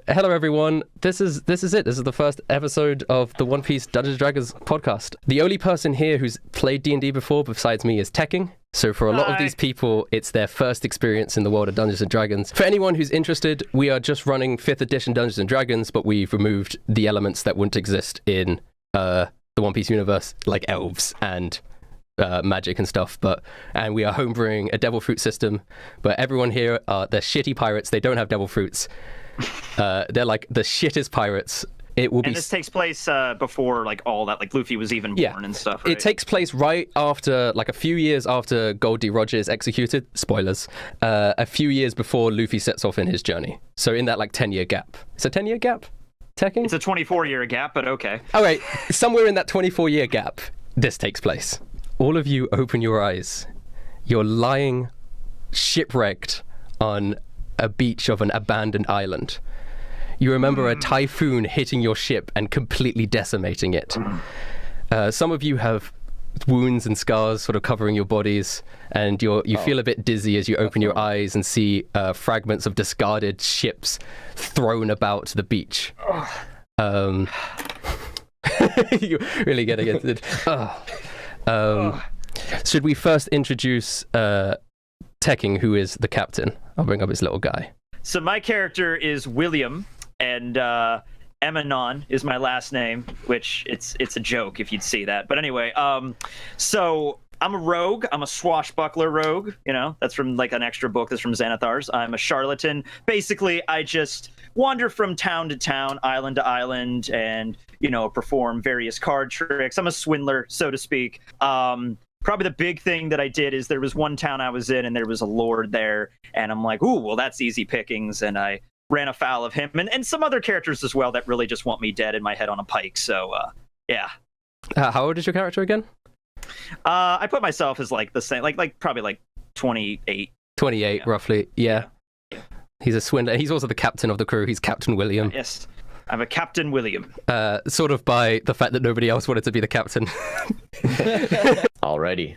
Hello everyone, this is it. This is the first episode of the One Piece Dungeons & Dragons podcast. The only person here who's played D&D before besides me is Tekking. So for a lot of these people, it's their first experience in the world of Dungeons & Dragons. For anyone who's interested, we are just running 5th edition Dungeons & Dragons, but we've removed the elements that wouldn't exist in the One Piece universe, like elves and magic and stuff, and we are homebrewing a devil fruit system, but everyone here they're shitty pirates. They don't have devil fruits. They're like the shittest pirates. This takes place before like all that, like Luffy was even born and stuff, right? It takes place right after, like a few years after Gold D. Roger is executed. Spoilers. A few years before Luffy sets off in his journey. So in that like 10-year gap. It's a 10-year gap? Tekking? It's a 24-year gap, but okay. All right, somewhere in that 24-year gap, this takes place. All of you open your eyes. You're lying shipwrecked on a beach of an abandoned island. You remember a typhoon hitting your ship and completely decimating it. Some of you have wounds and scars sort of covering your bodies, and you feel a bit dizzy as you open your eyes and see fragments of discarded ships thrown about the beach. You're really getting into it. Should we first introduce Tekking, who is the captain? I'll bring up his little guy. So my character is William, and Emanon is my last name, which it's a joke if you'd see that. But anyway, so I'm a rogue. I'm a swashbuckler rogue. You know, that's from like an extra book that's from Xanathar's. I'm a charlatan. Basically, I just wander from town to town, island to island, and, you know, perform various card tricks. I'm a swindler, so to speak. Probably the big thing that I did is there was one town I was in and there was a lord there, and I'm like, ooh, well, that's easy pickings, and I ran afoul of him and some other characters as well that really just want me dead in my head on a pike. So, yeah. How old is your character again? I put myself as like the same, like probably like 28. 28, roughly, yeah. He's a swindler. He's also the captain of the crew. He's Captain William. Yes. I'm a Captain William. Sort of by the fact that nobody else wanted to be the captain. Alrighty.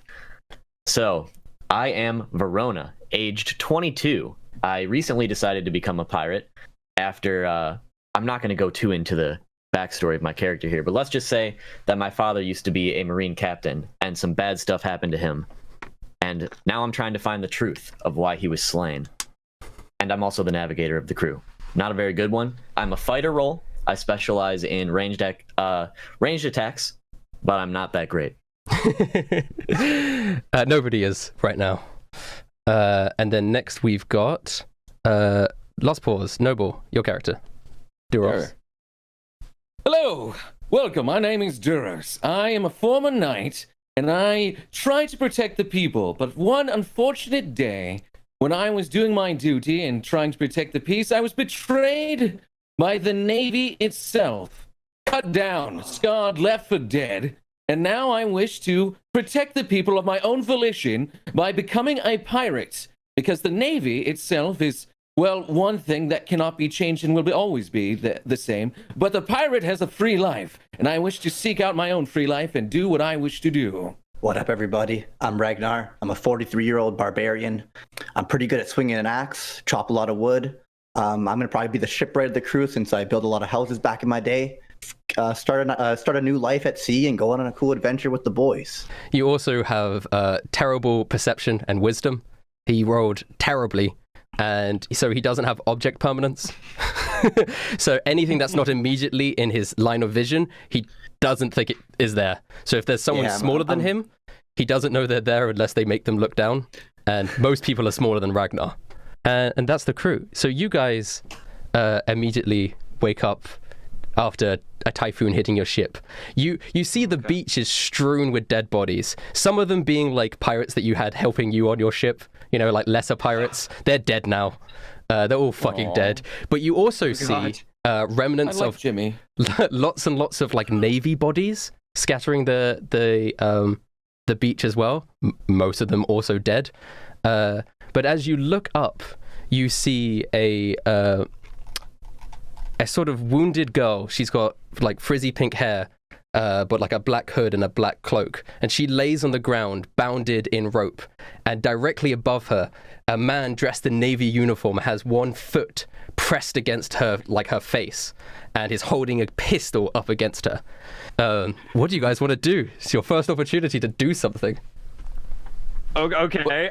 So, I am Verona, aged 22. I recently decided to become a pirate after, I'm not going to go too into the backstory of my character here, but let's just say that my father used to be a Marine captain, and some bad stuff happened to him. And now I'm trying to find the truth of why he was slain. And I'm also the navigator of the crew. Not a very good one. I'm a fighter role. I specialize in ranged attacks, but I'm not that great. Nobody is right now. And then next we've got Lost Pause. Noble, your character. Duros. Sure. Hello! Welcome, my name is Duros. I am a former knight, and I try to protect the people, but one unfortunate day, when I was doing my duty and trying to protect the peace, I was betrayed by the Navy itself. Cut down, scarred, left for dead, and now I wish to protect the people of my own volition by becoming a pirate, because the Navy itself is, well, one thing that cannot be changed and will always be the same, but the pirate has a free life, and I wish to seek out my own free life and do what I wish to do. What up, everybody? I'm Ragnar. I'm a 43-year-old barbarian. I'm pretty good at swinging an axe, chop a lot of wood. I'm going to probably be the shipwright of the crew since I built a lot of houses back in my day. Start a new life at sea and go on a cool adventure with the boys. You also have terrible perception and wisdom. He rolled terribly, and so he doesn't have object permanence. So anything that's not immediately in his line of vision, he doesn't think it is there. So if there's someone smaller than him, he doesn't know they're there unless they make them look down. And most people are smaller than Ragnar. And that's the crew. So you guys immediately wake up after a typhoon hitting your ship. You see the beach is strewn with dead bodies. Some of them being like pirates that you had helping you on your ship. You know, like lesser pirates. They're dead now. They're all fucking dead. But you also see remnants of Jimmy. lots and lots of like Navy bodies scattering the beach as well. Most of them also dead. But as you look up, you see a sort of wounded girl. She's got like frizzy pink hair, but like a black hood and a black cloak. And she lays on the ground, bounded in rope. And directly above her, a man dressed in navy uniform has one foot pressed against her, like her face, and is holding a pistol up against her. What do you guys want to do? It's your first opportunity to do something. Okay.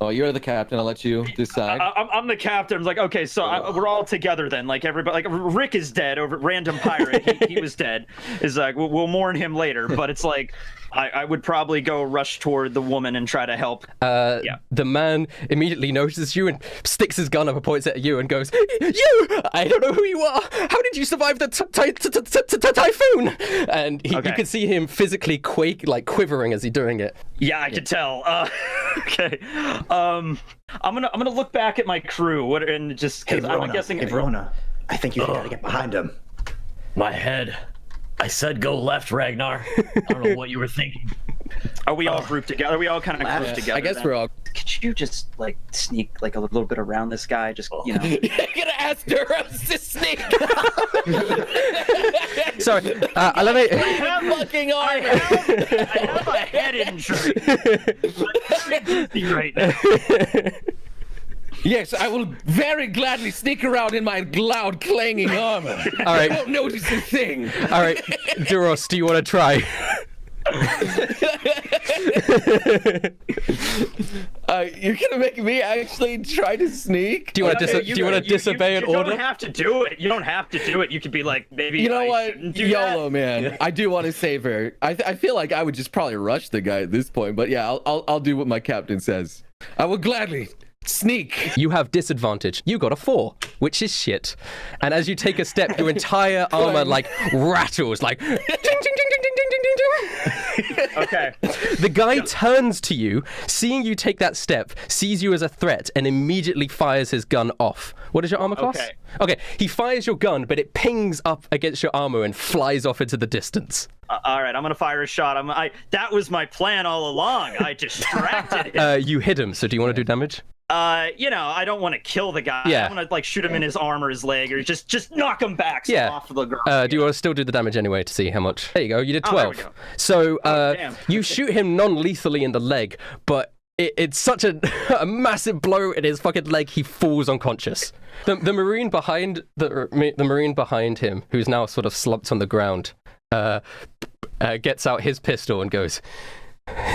Well, you're the captain. I'll let you decide. I'm the captain. I'm like, okay, so we're all together then. Like everybody, like Rick is dead over random pirate. he was dead. Is like we'll mourn him later. But it's like I would probably go rush toward the woman and try to help. The man immediately notices you and sticks his gun up and points at you and goes, "You! I don't know who you are. How did you survive the typhoon?" And you can see him physically quivering as he's doing it. Yeah, I could tell. Okay. I'm gonna look back at my crew and just because I'm guessing. Hey, Verona, I think you gotta get behind him. My head. I said go left, Ragnar. I don't know what you were thinking. Are we all grouped together? Are we all kind of grouped together? I guess then? we're all. Could you just like sneak like a little bit around this guy? Just You're gonna ask Duros to sneak. Sorry, let me. I have a head injury. I'm very busy right now. Yes, I will very gladly sneak around in my loud clanging armor. All right. I don't notice a thing. All right, Duros, do you want to try? You're gonna make me actually try to sneak? Do you want to disobey an order? You don't have to do it. You don't have to do it. You could be like, maybe. You know I what? shouldn't do YOLO, that. man. I do want to save her. I feel like I would just probably rush the guy at this point, but yeah, I'll do what my captain says. I will gladly sneak. You have disadvantage. You got a 4, which is shit. And as you take a step, your entire armor like rattles, like ding, ding, ding, ding, ding, ding, ding, ding, ding. Okay. The guy turns to you, seeing you take that step, sees you as a threat, and immediately fires his gun off. What is your armor class? Okay. He fires your gun, but it pings up against your armor and flies off into the distance. All right, I'm gonna fire a shot. That was my plan all along. I distracted him. You hit him, so do you want to do damage? I don't want to kill the guy. Yeah. I want to like shoot him in his arm or his leg, or just knock him back off the ground. Do you want to still do the damage anyway to see how much? There you go. You did 12. there we go. So damn. you shoot him non-lethally in the leg, but it's such a massive blow in his fucking leg. He falls unconscious. The marine behind the marine behind him, who's now sort of slumped on the ground, gets out his pistol and goes,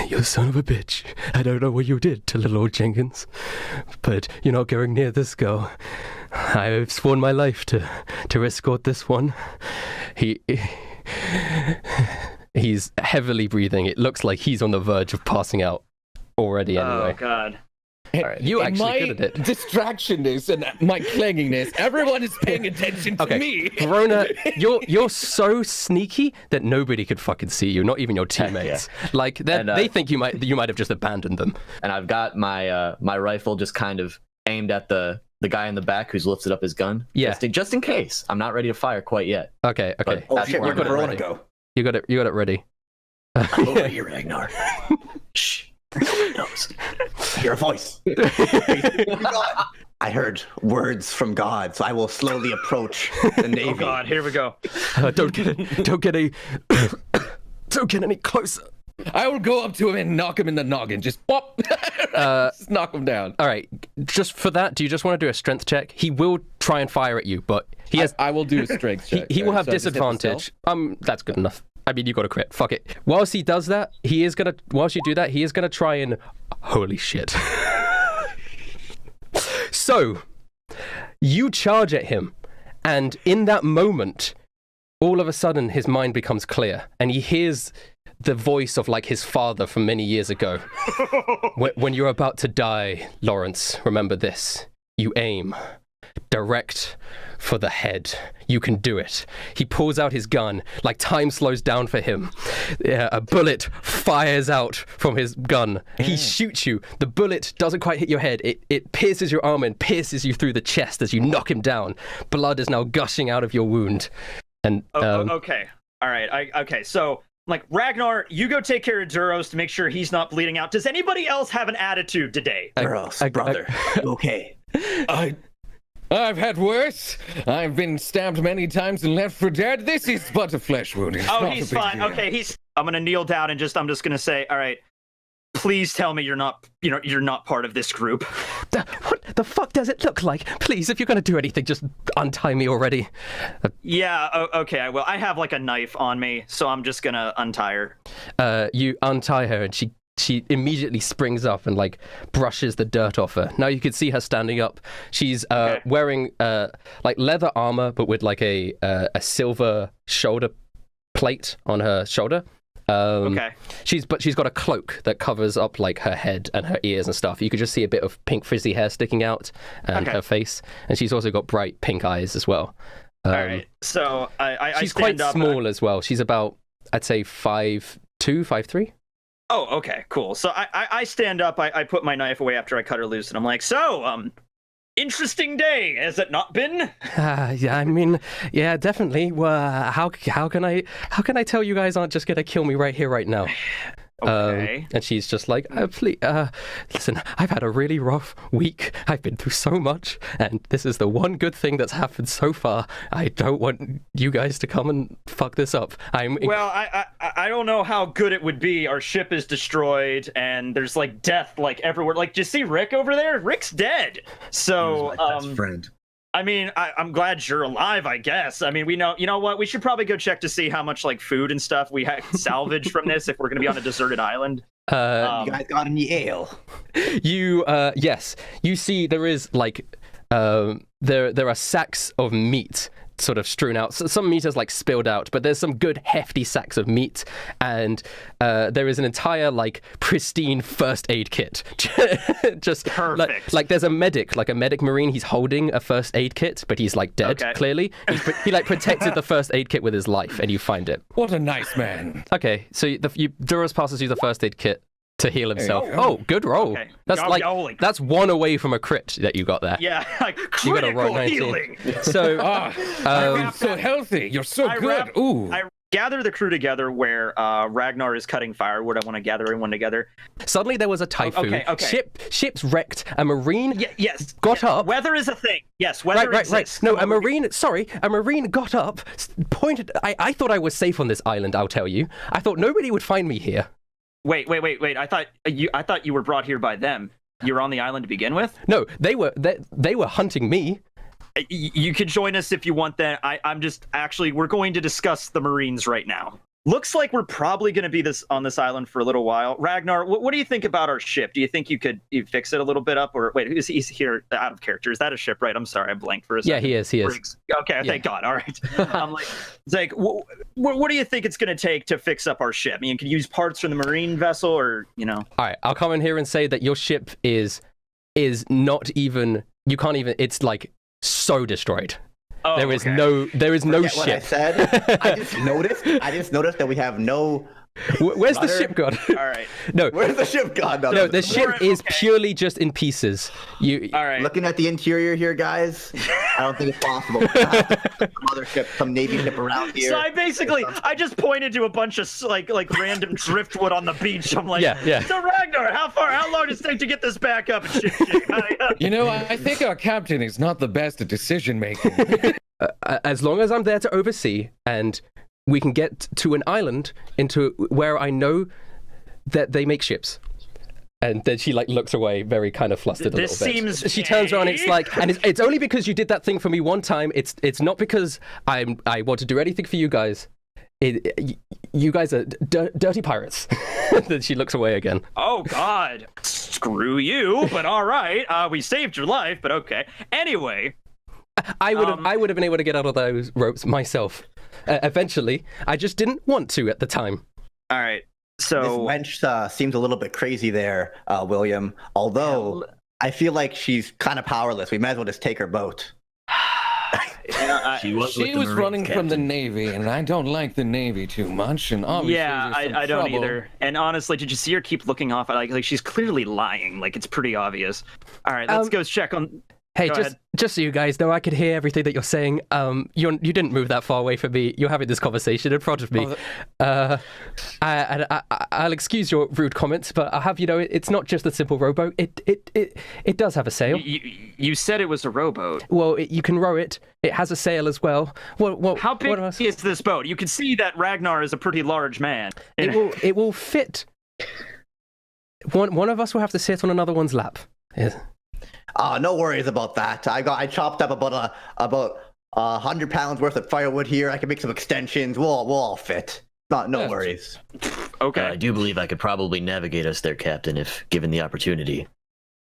"You son of a bitch. I don't know what you did to little old Jenkins, but you're not going near this girl. I've sworn my life to escort this one." He's heavily breathing. It looks like he's on the verge of passing out already anyway. Oh, God. All right, you actually good at it. Distractionness and my clangingness, everyone is paying attention to me. Verona, you're so sneaky that nobody could fucking see you, not even your teammates. Like they think you might have just abandoned them. And I've got my my rifle just kind of aimed at the guy in the back who's lifted up his gun. Yeah. Just in case. I'm not ready to fire quite yet. Okay. But Oh that's shit, where where I'm did Verona ready. go? You got it ready. I'm over here, Ragnar. Shh. Knows. Your voice. I heard words from God, so I will slowly approach the Navy. Oh, God. Here we go. Don't get any closer. I will go up to him and knock him in the noggin. Just pop. Just knock him down. All right, just for that, do you just want to do a strength check? He will try and fire at you, but he has. I will do a strength check. He will have So I just hit the disadvantage. That's good enough. I mean, you got to crit. Fuck it. Whilst he does that, whilst you do that, he is gonna try and. Holy shit. So, you charge at him, and in that moment, all of a sudden, his mind becomes clear, and he hears the voice of like his father from many years ago. When you're about to die, Lawrence, remember this. You aim direct for the head. You can do it. He pulls out his gun, like time slows down for him. A bullet fires out from his gun. He shoots you. The bullet doesn't quite hit your head. It pierces your arm and pierces you through the chest as you knock him down. Blood is now gushing out of your wound. And Okay. All right. Okay. So, like, Ragnar, you go take care of Duros to make sure he's not bleeding out. Does anybody else have an attitude today? Girls, brother, you okay? I've had worse. I've been stabbed many times and left for dead. This is but a flesh wound. It's Oh, not he's a big fine. deal. Okay, I'm gonna kneel down and I'm just gonna say, all right, please tell me you're not part of this group. What the fuck does it look like? Please, if you're gonna do anything, just untie me already. Yeah, okay, I will. I have like a knife on me, so I'm just gonna untie her. You untie her, and she immediately springs up and like brushes the dirt off her. Now you can see her standing up. She's wearing like leather armor, but with like a silver shoulder plate on her shoulder. Okay. She's got a cloak that covers up like her head and her ears and stuff. You could just see a bit of pink frizzy hair sticking out and her face, and she's also got bright pink eyes as well. All right. So she's I quite stand up. small as well. She's about, I'd say 5'2", 5'3". Oh, okay, cool. So I stand up. I put my knife away after I cut her loose, and I'm like, so interesting day, has it not been? Yeah, I mean, yeah, definitely. How can I tell you guys aren't just gonna kill me right here, right now? Okay. And she's just like, please, listen, I've had a really rough week. I've been through so much, and this is the one good thing that's happened so far. I don't want you guys to come and fuck this up. Well, I don't know how good it would be. Our ship is destroyed, and there's like death like everywhere. Like, do you see Rick over there? Rick's dead. So, my best friend. I mean, I'm glad you're alive, I guess. I mean, you know what? We should probably go check to see how much like food and stuff we had salvaged from this if we're going to be on a deserted island. You guys got any ale? Yes, you see there is like there are sacks of meat sort of strewn out. So some meat is like spilled out, but there's some good hefty sacks of meat, and there is an entire like pristine first aid kit. Just perfect. Like there's a medic marine. He's holding a first aid kit, but he's like dead. Okay. Clearly, he like protected the first aid kit with his life, and you find it. What a nice man. Okay, so Duras passes you the first aid kit to heal himself. you go. Oh, good roll. Okay. That's one away from a crit that you got there. Yeah, like You got a critical roll 19. healing. So You're so healthy. You're so good. Ooh. I gather the crew together where Ragnar is cutting firewood. I want to gather everyone together. suddenly there was a typhoon. Okay. Ship's wrecked. A marine Yes. got up. Weather is a thing. Yes, weather Right. exists. No, Come a on, marine got up, pointed. I thought I was safe on this island. I'll tell you. I thought nobody would find me here. Wait. I thought you were brought here by them. You were on the island to begin with? No, they were hunting me. You could join us if you want that. We're going to discuss the Marines right now. Looks like we're probably going to be on this island for a little while. Ragnar, what do you think about our ship? Do you think you fix it a little bit up? Or wait, he's here out of character. Is that a ship, right? I'm sorry, I blanked for a second. Yeah, he is. Briggs. Okay, thank God. All right. I'm like, what do you think it's going to take to fix up our ship? I mean, can you use parts from the Marine vessel, or All right, I'll come in here and say that your ship is not even. You can't even. It's like so destroyed. Oh, there is okay. no Forget what I ship. said. I just noticed that we have no. Where's the Rudder? ship gone? All right. No, Where's the ship gone? no, the ship is okay. purely just in pieces. All right. Looking at the interior here, guys, I don't think it's possible. We're gonna have to put some other ship, some Navy ship around here. So I just pointed to a bunch of like random driftwood on the beach. I'm like, Yeah. So Ragnar, how long does it take to get this back up? And shit. You know, I think our captain is not the best at decision making. As long as I'm there to oversee, and we can get to an island into where I know that they make ships. And then she like looks away, very kind of flustered a This little bit. seems She turns around. And it's gay. like, and it's only because you did that thing for me one time. It's not because I want to do anything for you guys. You guys are dirty pirates. Then she looks away again. Oh God, screw you. But all right, we saved your life. But okay. Anyway, I would have been able to get out of those ropes myself. Eventually, I just didn't want to at the time. all right. This So wench seems a little bit crazy there, William. Although I feel like she's kind of powerless. We might as well just take her boat. She was, with She the was Marines, running from the Captain. Navy, and I don't like the Navy too much. And obviously, yeah, there's some I don't trouble. either. And honestly, did you see her keep looking off? Like she's clearly lying. Like it's pretty obvious. All right, let's go check on. Hey, Go ahead. just so you guys know, I could hear everything that you're saying. You didn't move that far away from me. You're having this conversation in front of me. I'll excuse your rude comments, but I'll have you know, it's not just a simple rowboat. It does have a sail. You said it was a rowboat. Well, you can row it. It has a sail as well. How big is this boat? You can see that Ragnar is a pretty large man. It will fit. One of us will have to sit on another one's lap. Yeah. No worries about that. I chopped up about 100 pounds worth of firewood here. I can make some extensions. We'll all fit. No worries. Okay. I do believe I could probably navigate us there, Captain, if given the opportunity.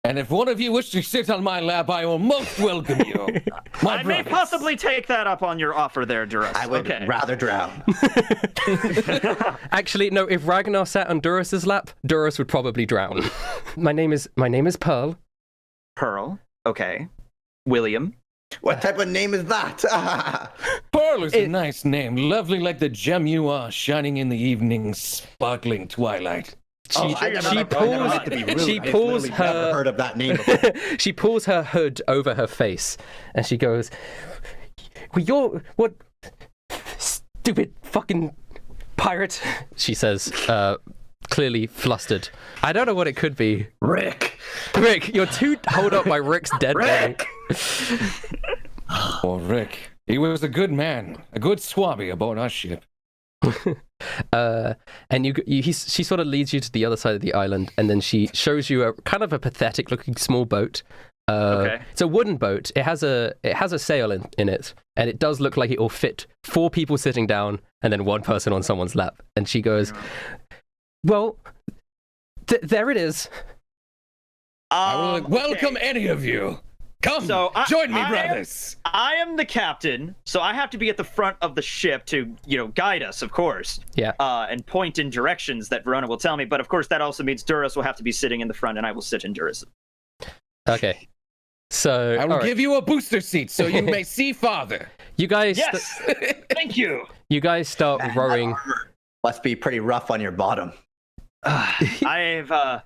And if one of you wish to sit on my lap, I will most welcome you. I may possibly take that up on your offer there, Duras. I would rather drown. Actually, no. If Ragnar sat on Duras's lap, Duras would probably drown. My name is Pearl. Pearl. Okay. William. What type of name is that? Pearl is a nice name, lovely like the gem you are, shining in the evening's sparkling twilight. She Never pulls heard of that name before. She pulls her hood over her face, and she goes, well, "You're what stupid fucking pirate?" She says, clearly flustered. I don't know what it could be. Rick, you're too hold up by Rick's dead body. Oh, Rick. He was a good man, a good swabby aboard our ship. And she sort of leads you to the other side of the island, and then she shows you a kind of a pathetic-looking small boat. Okay. It's a wooden boat. It has a sail in it, and it does look like it will fit 4 people sitting down and then 1 person on someone's lap. And she goes, "Well, there it is." I will welcome any of you. Come, join me, brothers. I am the captain, so I have to be at the front of the ship to, guide us, of course. Yeah. And point in directions that Verona will tell me. But of course, that also means Duras will have to be sitting in the front, and I will sit in Duras. Okay. So I will give you a booster seat so you may see farther. You guys. Yes. Thank you. You guys start rowing. Must be pretty rough on your bottom. My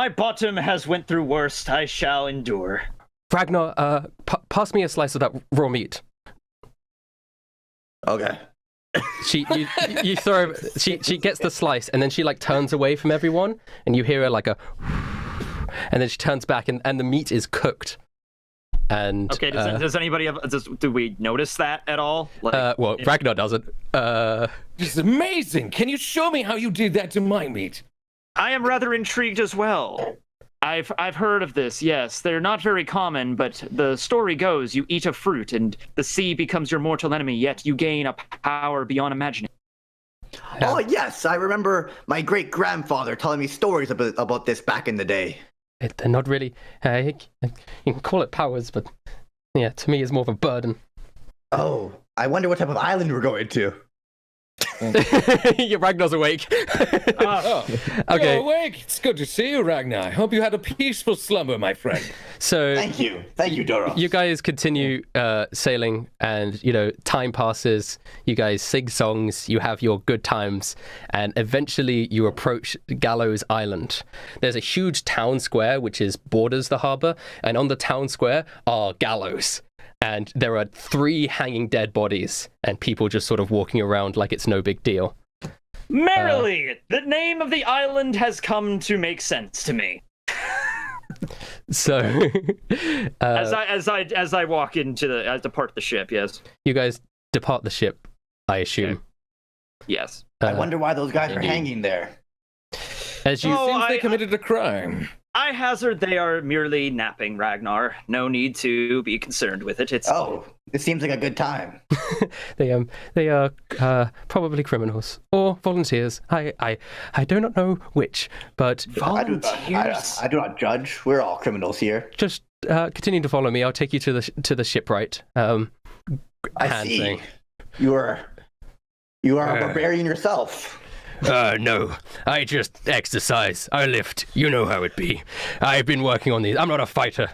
bottom has went through worst. I shall endure. Ragnar, pass me a slice of that raw meat. Okay. You throw. She gets the slice, and then she turns away from everyone, and you hear her like a, and then she turns back, and the meat is cooked. And okay, does anybody do we notice that at all? Well, Ragnar doesn't. This is amazing. Can you show me how you did that to my meat? I am rather intrigued as well. I've heard of this, yes. They're not very common, but the story goes you eat a fruit and the sea becomes your mortal enemy, yet you gain a power beyond imagining. Yeah. Oh, yes. I remember my great-grandfather telling me stories about this back in the day. They're not really... you can call it powers, but yeah, to me it's more of a burden. Oh, I wonder what type of island we're going to. Your Ragnar's awake. Okay. Okay. You're awake. It's good to see you, Ragnar. I hope you had a peaceful slumber, my friend. So Thank you, Doro. you guys continue sailing, and time passes. You guys sing songs. You have your good times, and eventually you approach Gallows Island. There's a huge town square which borders the harbor, and on the town square are gallows. And there are 3 hanging dead bodies, and people just sort of walking around like it's no big deal. Merrily, the name of the island has come to make sense to me. So, as I walk into I depart the ship, yes. You guys depart the ship, I assume. Okay. Yes. I wonder why those guys are hanging there. As you, Since they committed a crime. I hazard they are merely napping, Ragnar. No need to be concerned with it. It seems like a good time. they are probably criminals or volunteers. I do not know which, but volunteers. I do not judge. We're all criminals here. Just continue to follow me. I'll take you to the shipwright. I see. You are a barbarian yourself. No, I just exercise. I lift. You know how it be. I've been working on these. I'm not a fighter.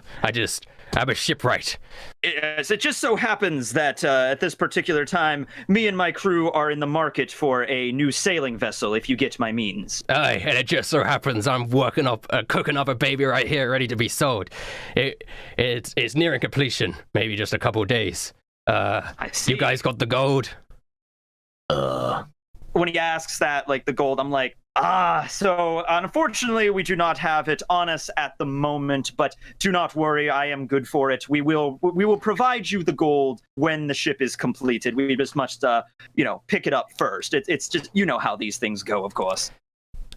I'm a shipwright. Yes, it just so happens that at this particular time, me and my crew are in the market for a new sailing vessel, if you get my means. Aye, and it just so happens I'm cooking up a baby right here, ready to be sold. It's nearing completion, maybe just a couple days. I see. You guys got the gold? When he asks that, like the gold, I'm like, so unfortunately we do not have it on us at the moment, but do not worry, I am good for it. We will provide you the gold when the ship is completed. We just must, pick it up first. It's just, you know how these things go, of course.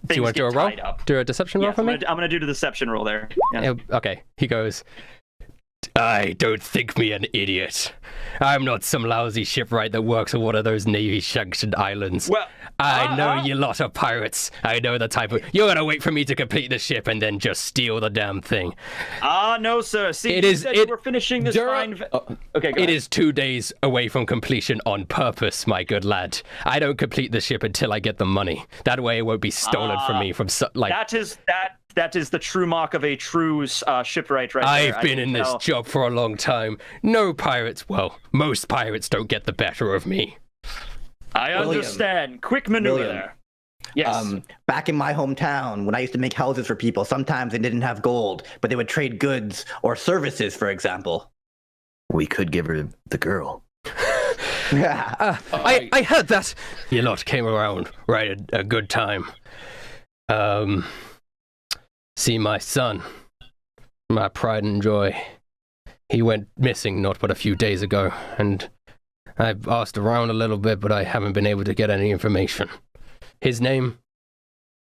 Do you want to do a roll? Do a deception roll for me? I'm gonna do the deception roll there. Yeah. Okay, he goes, I don't think me an idiot. I'm not some lousy shipwright that works on one of those Navy-sanctioned islands. Well, I know you lot of pirates. I know the type of... You're gonna wait for me to complete the ship and then just steal the damn thing. No, sir. See, you said you were finishing this fine... Okay, go ahead. It is 2 days away from completion on purpose, my good lad. I don't complete the ship until I get the money. That way it won't be stolen from me from... That is the true mark of a true shipwright right there. I've been in this job for a long time. No pirates, well, most pirates don't get the better of me. I understand. Quick maneuver there. Yes. Back in my hometown, when I used to make houses for people, sometimes they didn't have gold, but they would trade goods or services, for example. We could give her the girl. Yeah. I heard that. You lot came around right at a good time. See, my son, my pride and joy, he went missing not but a few days ago, and I've asked around a little bit, but I haven't been able to get any information. His name,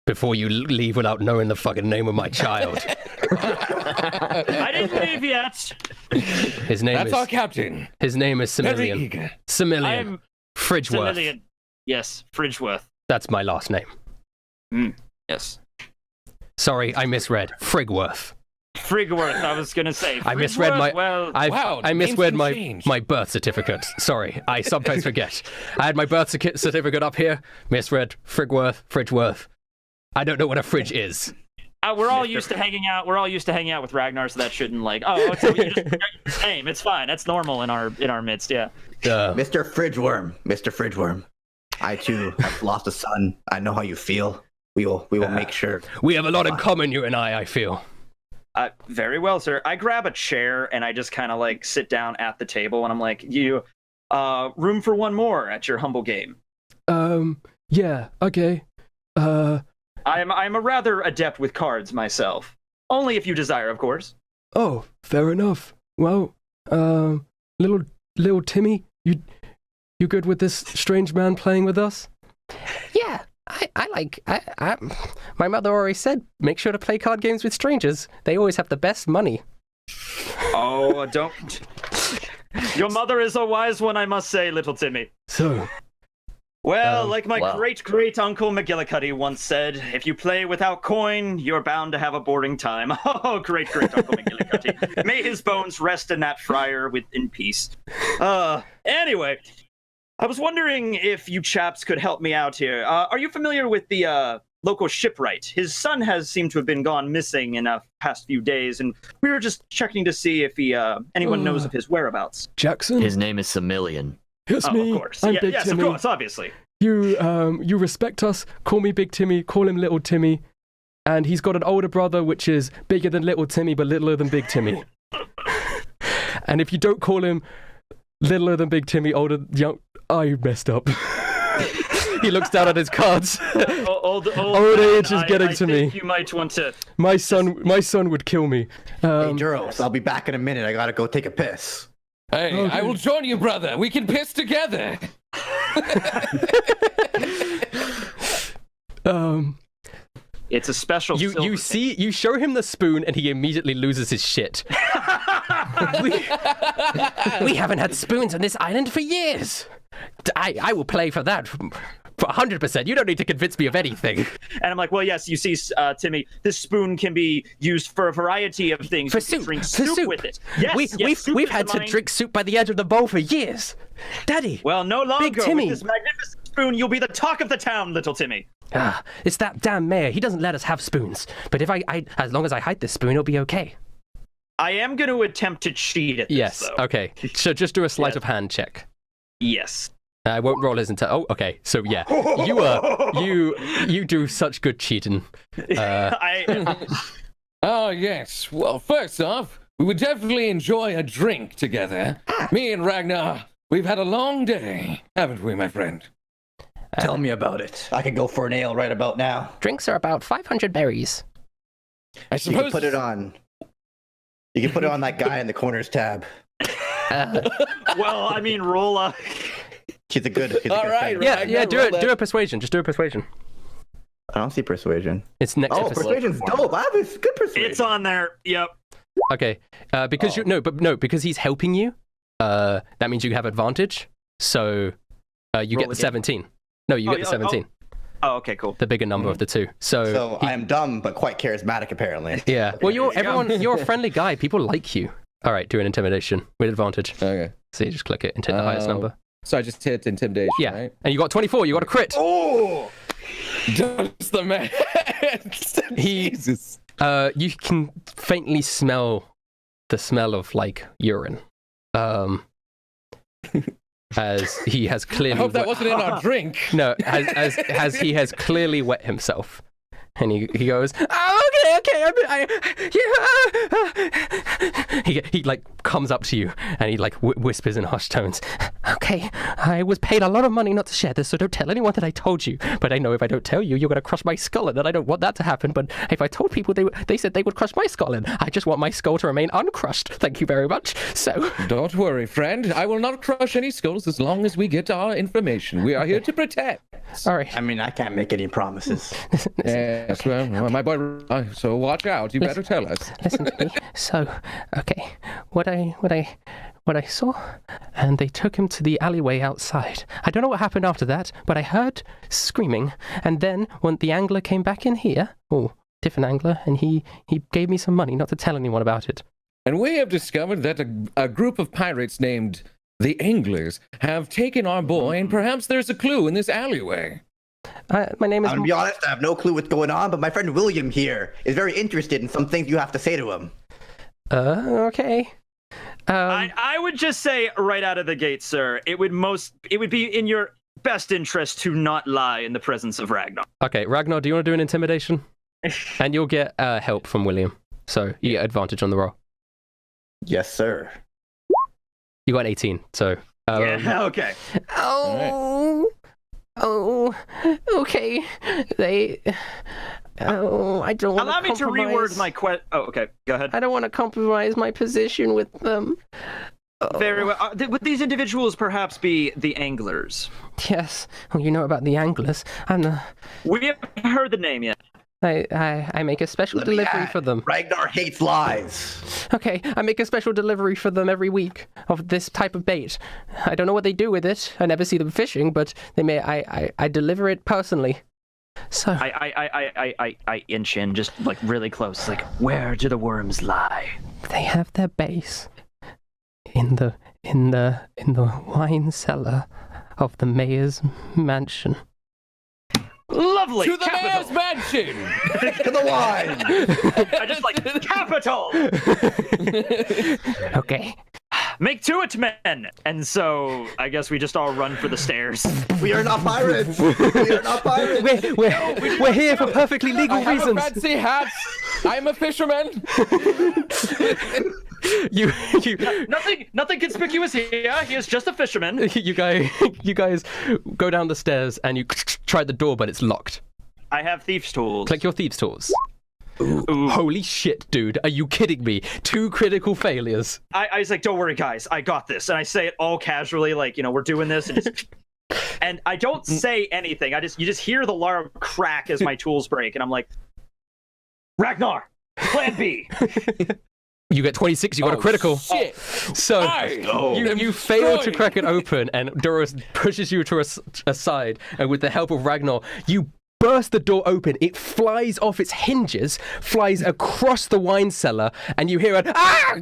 before you leave without knowing the fucking name of my child. I didn't leave yet. His name That's is... our captain. His name is Very Similian. eager. Similian. Fridgeworth. Similian. Yes, Fridgeworth. That's my last name. Yes. Sorry, I misread. Frigworth. Frigworth, I was gonna say. I misread my... Well, I misread my birth certificate. Sorry, I sometimes forget. I had my birth certificate up here. Misread. Fridgeworth. I don't know what a fridge is. We're all used to hanging out. We're all used to hanging out with Ragnar, so that shouldn't so you just forgot your name. It's fine. That's normal in our midst. Yeah. Mr. Fridgeworm. I too have lost a son. I know how you feel. We will make sure. We have a lot in common, you and I feel. Very well, sir. I grab a chair and I just kind of like sit down at the table and I'm like, room for one more at your humble game. Yeah, okay. I'm a rather adept with cards myself. Only if you desire, of course. Oh, fair enough. Well, little Timmy, you good with this strange man playing with us? Yeah. My mother always said, make sure to play card games with strangers. They always have the best money. Oh, don't. Your mother is a wise one, I must say, little Timmy. So. Well, like my great-great-uncle McGillicuddy once said, if you play without coin, you're bound to have a boring time. Oh, great-great-uncle McGillicuddy. May his bones rest in that friar in peace. Anyway. I was wondering if you chaps could help me out here. Are you familiar with the local shipwright? His son has seemed to have been gone missing in the past few days, and we were just checking to see if anyone knows of his whereabouts. Jackson? His name is Similian. It's me. Of course. I'm Big yes, Timmy. of course, obviously. You respect us. Call me Big Timmy. Call him Little Timmy. And he's got an older brother, which is bigger than Little Timmy, but littler than Big Timmy. And if you don't call him littler than Big Timmy, young... I messed up. He looks down at his cards. Old age is getting to me. You might want to... My son would kill me. Hey, Duros, I'll be back in a minute. I gotta go take a piss. Hey, okay. I will join you, brother. We can piss together. It's a special. You show him the spoon and he immediately loses his shit. we haven't had spoons on this island for years. I will play for that. For 100%. You don't need to convince me of anything. And I'm like, well, yes, you see, Timmy, this spoon can be used for a variety of things. For soup. Drink soup with it. Yes, we've had to drink soup by the edge of the bowl for years. Daddy. Well, no longer. Big Timmy. With this magnificent spoon, you'll be the talk of the town, little Timmy. It's that damn mayor. He doesn't let us have spoons. But if I as long as I hide this spoon, it'll be okay. I am going to attempt to cheat at this, Yes. though. Okay. So just do a sleight Yes. of hand check. Yes. I won't roll his entire. Oh, okay. So yeah, you do such good cheating. Oh, yes. Well, first off, we would definitely enjoy a drink together. Me and Ragnar, we've had a long day, haven't we, my friend? Tell me about it. I could go for an ale right about now. Drinks are about 500 berries. I You suppose. can put it on. You can put it on that guy in the corners tab. Well, I mean, roll a... He's a good. He's a All good right, fighter. Yeah, Right, yeah. yeah, Do roll it. that. Do a persuasion. Just do a persuasion. I don't see persuasion. It's next to Persuasion's dope. I have a good persuasion. It's on there. Yep. Okay. Because because he's helping you. That means you have advantage. So you Roll get the again. 17. No, you get the 17. Oh, okay, cool. The bigger number of the two. So I am dumb, but quite charismatic, apparently. Yeah. Well, you're a friendly guy. People like you. All right. Do an intimidation with advantage. Okay. So you just click it and take the highest number. So I just hit intimidation, Yeah. right? And you got 24. You got a crit. Oh! Just the man. Jesus. You can faintly smell the smell of like urine. As he has I clearly hope that wasn't in our drink. no, as he has clearly wet himself. And he goes, oh, okay, he like comes up to you and he like whispers in hushed tones, okay, I was paid a lot of money not to share this, so don't tell anyone that I told you. But I know if I don't tell you, you're gonna crush my skull, and I don't want that to happen. But if I told people, they said they would crush my skull, and I just want my skull to remain uncrushed. Thank you very much. So Don't worry, friend. I will not crush any skulls as long as we get our information. We are here to protect. all right. I mean, I can't make any promises. Yes, well, my boy. So watch out. You better tell us. Listen to me. So, okay, what I saw, and they took him to the alleyway outside. I don't know what happened after that, but I heard screaming, and then when the angler came back in here, different angler, and he gave me some money not to tell anyone about it. And we have discovered that a group of pirates named the Anglers have taken our boy, and perhaps there's a clue in this alleyway. My name is. I'm gonna be honest, I have no clue what's going on, but my friend William here is very interested in some things you have to say to him. Okay. I would just say right out of the gate, sir, it would be in your best interest to not lie in the presence of Ragnar. Okay, Ragnar, do you want to do an intimidation? And you'll get help from William, so you get advantage on the roll. Yes, sir. You got 18, so. Yeah, okay. Okay. I don't want Allow me to reword my question. Oh, okay. Go ahead. I don't want to compromise my position with them. Very well. Would these individuals perhaps be the anglers? Yes. Well, you know about the anglers. We haven't heard the name yet. I make a special Let me delivery add, for them. Ragnar hates lies. Okay, I make a special delivery for them every week of this type of bait. I don't know what they do with it. I never see them fishing, but they may. I deliver it personally. So I inch in just like really close. Like, where do the worms lie? they have their base in the wine cellar of the mayor's mansion. Lovely. To the capital. mayor's mansion. To the wine. I just like capital. Okay. Make to it, men. And so I guess we just all run for the stairs. We are not pirates. We are not pirates. We're here for perfectly legal I have a reasons. fancy hat. I'm a fisherman. You Nothing conspicuous here. He is just a fisherman. you guys go down the stairs and you try the door, but it's locked. I have thieves' tools. Click your thieves' tools. Ooh. Holy shit, dude. Are you kidding me? 2 critical failures. I was like, don't worry, guys. I got this. And I say it all casually, like, we're doing this. And, and I don't say anything. You just hear the alarm crack as my tools break. And I'm like, Ragnar, plan B. You get 26, you got a critical. Shit. So you fail to crack it open, and Doris pushes you to a side, and with the help of Ragnar, you burst the door open. It flies off its hinges, flies across the wine cellar, and you hear a ah!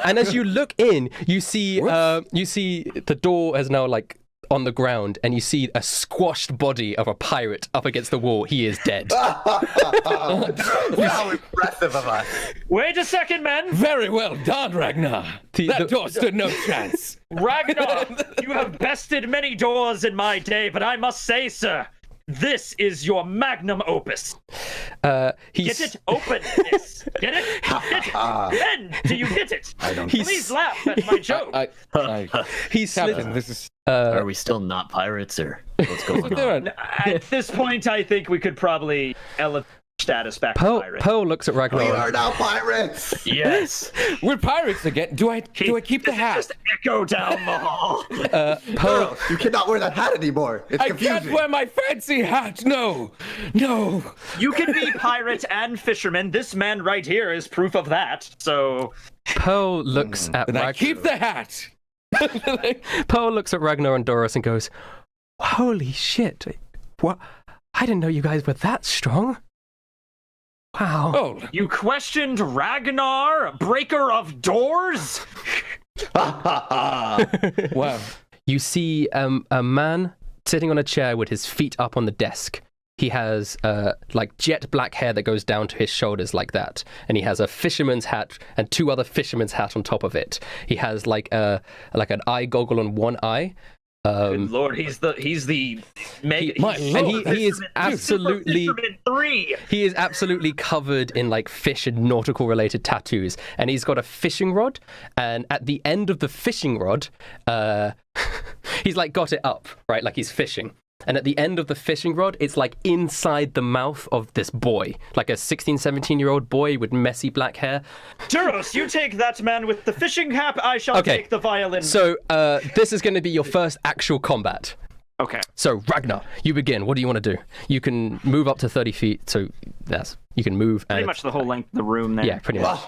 And as you look in, you see the door has now like on the ground, and you see a squashed body of a pirate up against the wall. He is dead. How impressive of us. Wait a second, men. Very well done, Ragnar. That door stood no chance. Ragnar, you have bested many doors in my day, but I must say, sir, this is your magnum opus. He's, Get it? Open this. Get it? Get it? Ben, do you get it? I don't. Please laugh at my joke. he's Captain, this is. Are we still not pirates, or what's going on? At this point, I think we could probably elevate status back to pirate. Pearl looks at We Ragnar. are now pirates. Yes. We're pirates again. Do I keep the hat? Just echo down the hall. Pearl, you cannot wear that hat anymore. It's I confusing. can't wear my fancy hat. No. You can be pirate and fisherman. This man right here is proof of that. So Pearl looks at Then I Ragnar. keep the hat. Pearl looks at Ragnar and Doris and goes, "Holy shit! What? I didn't know you guys were that strong. Wow." Oh, you questioned Ragnar, breaker of doors? wow. You see a man sitting on a chair with his feet up on the desk. He has like jet black hair that goes down to his shoulders like that, and he has a fisherman's hat and two other fisherman's hat on top of it. He has like an eye goggle on one eye. Good Lord, he's the mega. He is absolutely Fisherman 3. He is absolutely covered in like fish and nautical related tattoos, and he's got a fishing rod, and at the end of the fishing rod, he's like got it up, right, like he's fishing. And at the end of the fishing rod, it's like inside the mouth of this boy, like a 16, 17-year-old boy with messy black hair. Duros, you take that man with the fishing cap. I shall take the violin. So this is going to be your first actual combat. Okay. So Ragnar, you begin. What do you want to do? You can move up to 30 feet. So you can move. Pretty much the whole length of the room there. Yeah, pretty much.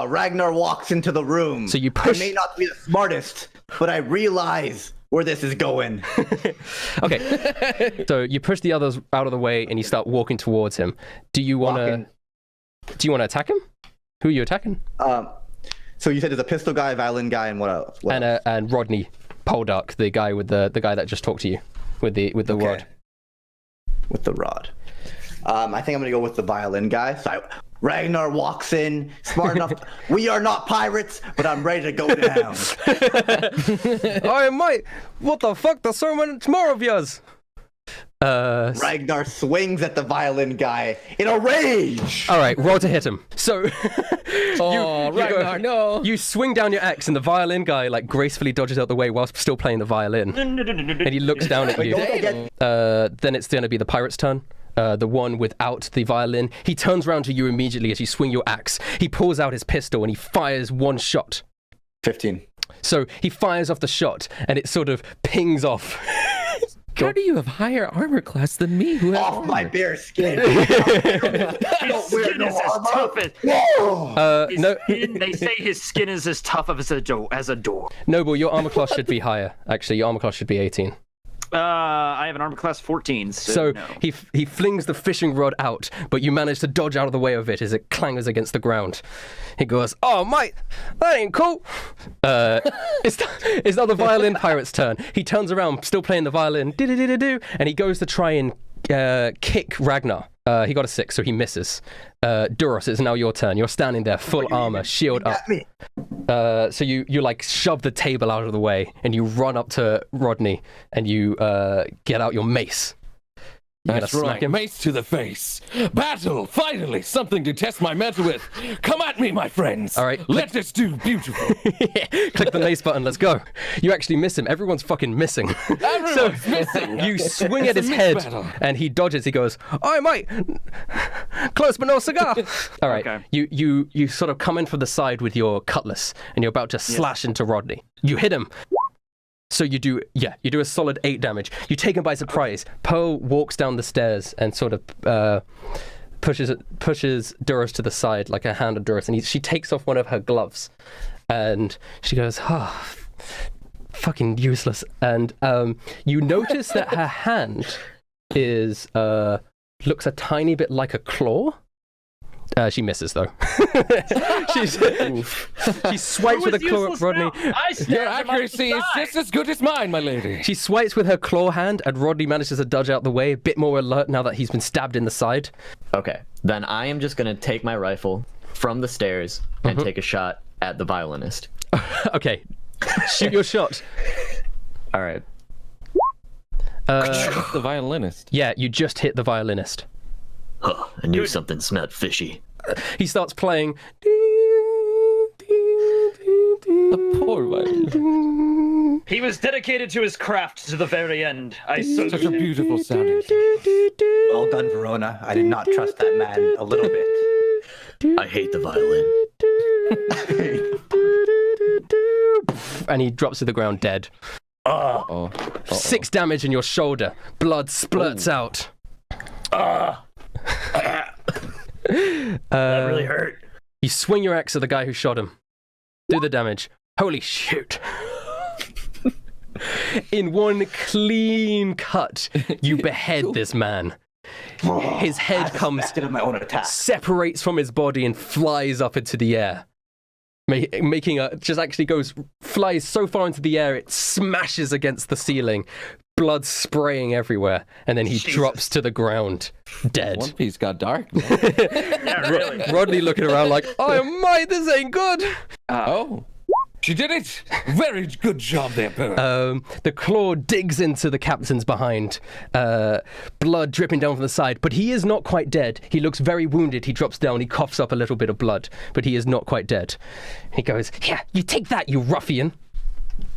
Ragnar walks into the room. So you push. I may not be the smartest, but I realize where this is going. Okay. So you push the others out of the way and you start walking towards him. Do you want to attack him? Who are you attacking? So you said there's a pistol guy, violin guy, and what else? And Rodney Poldark, the guy the guy that just talked to you with the rod. With the rod. I think I'm gonna go with the violin guy. So Ragnar walks in, smart enough. We are not pirates, but I'm ready to go down. Oh, mate! What the fuck? There's so much more of yours. Ragnar swings at the violin guy in a rage. All right, roll to hit him. So, Ragnar, no. You swing down your axe, and the violin guy like gracefully dodges out the way whilst still playing the violin, and he looks down at you. Then it's going to be the pirate's turn. The one without the violin. He turns around to you immediately as you swing your axe. He pulls out his pistol and he fires one shot. 15. So he fires off the shot, and it sort of pings off. How do you have higher armor class than me? Who has Off armor? my bare skin. His skin is as tough as No, they say his skin is as tough as a door. Noble, your armor class should be higher. Actually, your armor class should be 18. I have an armor class 14, So no. he flings the fishing rod out, but you manage to dodge out of the way of it as it clangers against the ground. He goes, "Oh, mate, that ain't cool." It's now the violin pirate's turn. He turns around, still playing the violin, and he goes to try and kick Ragnar. He got a 6, so he misses. Duros, it's now your turn. You're standing there, full armor, shield up. So you like shove the table out of the way, and you run up to Rodney, and you get out your mace. That's right. Mace to the face. Battle! Finally, something to test my metal with. Come at me, my friends. All right. Let us do beautiful. Click the mace button. Let's go. You actually miss him. Everyone's fucking missing. Everyone's missing. You swing at his head, and he dodges. He goes, "Oh, mate, close but no cigar." All right. Okay. You sort of come in from the side with your cutlass, and you're about to slash into Rodney. You hit him. So you do a solid 8 damage. You take him by surprise. Pearl walks down the stairs and sort of pushes Duros to the side, like a hand of Duros, and she takes off one of her gloves, and she goes, "Oh, fucking useless." And you notice that her hand is looks a tiny bit like a claw, She misses though. she swipes with a claw at Rodney. Your accuracy is just as good as mine, my lady. She swipes with her claw hand, and Rodney manages to dodge out the way, a bit more alert now that he's been stabbed in the side. Okay, then I am just gonna take my rifle from the stairs and take a shot at the violinist. Okay, shoot your shot. All right. The violinist. Yeah, you just hit the violinist. Huh, I knew something smelled fishy. He starts playing. The poor violinist. He was dedicated to his craft to the very end. I Such a salute him. beautiful sounding. Well done, Verona. I did not trust that man a little bit. I hate the violin. And he drops to the ground dead. Oh. 6 damage in your shoulder. Blood splurts out. That really hurt. You swing your axe at the guy who shot him. Do the damage. Holy shoot. In one clean cut, you behead this man. His head comes, Of my own attack. separates from his body and flies up into the air. Making flies so far into the air, it smashes against the ceiling, blood spraying everywhere, and then he drops to the ground, dead. One Piece got dark. Yeah, really. Rodney looking around like, oh my, this ain't good. Oh. She did it! Very good job there, Pearl. The claw digs into the captain's behind, blood dripping down from the side, but he is not quite dead. He looks very wounded. He drops down, he coughs up a little bit of blood, but he is not quite dead. He goes, yeah, you take that, you ruffian.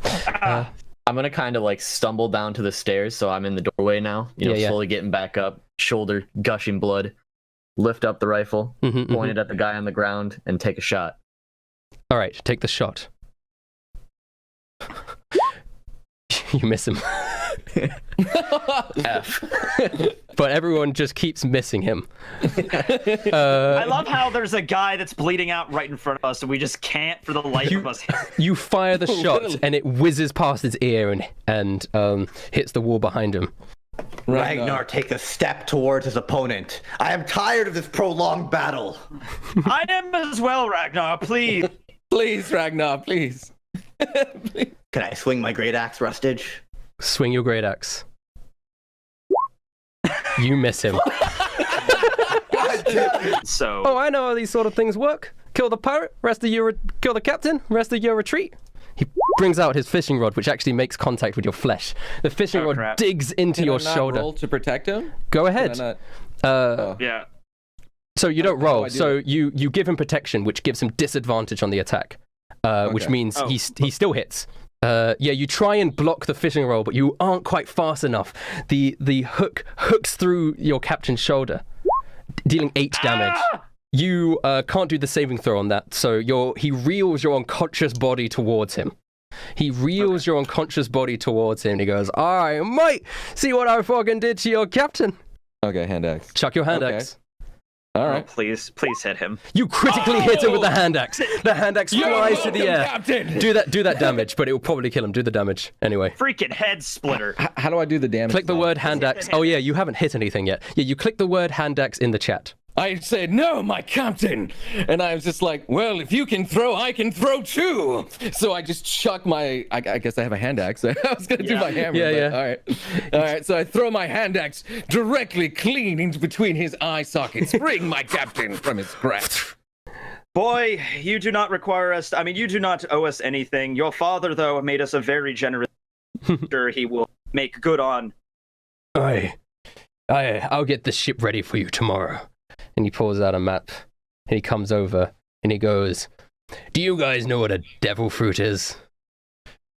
I'm gonna kind of like stumble down to the stairs, so I'm in the doorway now. Slowly getting back up, shoulder gushing blood. Lift up the rifle, point it at the guy on the ground, and take a shot. All right, take the shot. You miss him. F. But everyone just keeps missing him. I love how there's a guy that's bleeding out right in front of us, and we just can't, for the life of us. You fire the shot, Really? and it whizzes past his ear and hits the wall behind him. Ragnar takes a step towards his opponent. I am tired of this prolonged battle. I am as well, Ragnar. Please. Please, Ragnar, please. Can I swing my great axe, Rustage? Swing your great axe. You miss him. So. Oh, I know how these sort of things work. Kill the pirate, kill the captain, rest of your retreat. He brings out his fishing rod, which actually makes contact with your flesh. The fishing rod crap. digs into your Can I not shoulder. roll to protect him? Go Can I ahead. not- Yeah. So you don't How do roll. I do So it? you give him protection, which gives him disadvantage on the attack, which Okay. means he still hits. You try and block the fishing rod, but you aren't quite fast enough. The hook hooks through your captain's shoulder, dealing 8 damage. You can't do the saving throw on that, so he reels your unconscious body towards him. He reels your unconscious body towards him, and he goes, I might see what I fucking did to your captain. Okay, hand axe. Chuck your hand Okay. axe. All Oh, right. please hit him. You critically hit him with the hand axe. The hand axe flies to the air. Captain. Do that damage, but it will probably kill him. Do the damage anyway. Freaking head splitter. How do I do the damage? Click the word hand axe. Oh yeah, you haven't hit anything yet. Yeah, you click the word hand axe in the chat. I said, no, my captain. And I was just like, well, if you can throw, I can throw too. So I just chuck my, I guess I have a hand axe. I was going to do my hammer. Yeah, but yeah. All right. So I throw my hand axe directly clean into between his eye sockets. Bring my captain from his grasp. Boy, you do not require us. I mean, you do not owe us anything. Your father, though, made us a very generous. Sure, he will make good on. I'll get the ship ready for you tomorrow. And he pulls out a map, and he comes over, and he goes, do you guys know what a devil fruit is?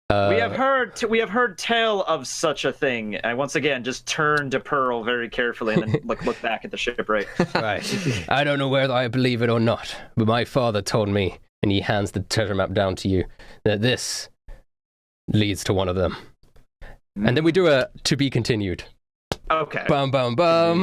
We have heard tell of such a thing. I once again just turn to Pearl very carefully and then look back at the shipwreck. Right. I don't know whether I believe it or not, but my father told me, and he hands the treasure map down to you, that this leads to one of them. And then we do a to be continued. Okay. Bum, bum, bum.